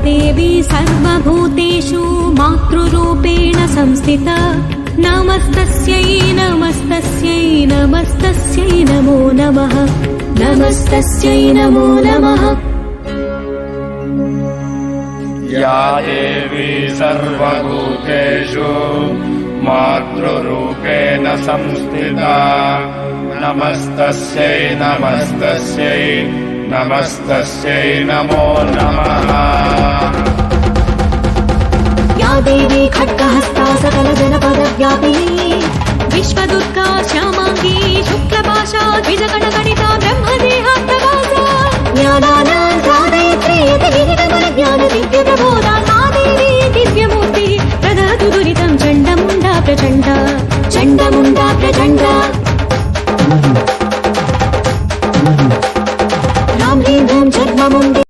देवी सर्वभूतेषु मातृरूपेण संस्थिता नमस्तस्यै नमस्तस्यै नमस्तस्यै नमो नमः नमस्तस्यै नमो नमः। या देवी सर्वभूतेषु मातृरूपेण संस्थिता नमस्तस्यै नमस्तस्यै नमस्तस्यै नमो नमः। या देवी खड्गहस्ता सकलजनपदव्यापिनी विश्वदुर्गा श्यामाङ्गी शुक्लपाशा द्विजगणगणिता ब्रह्मदेहान्तवासा ज्ञानानां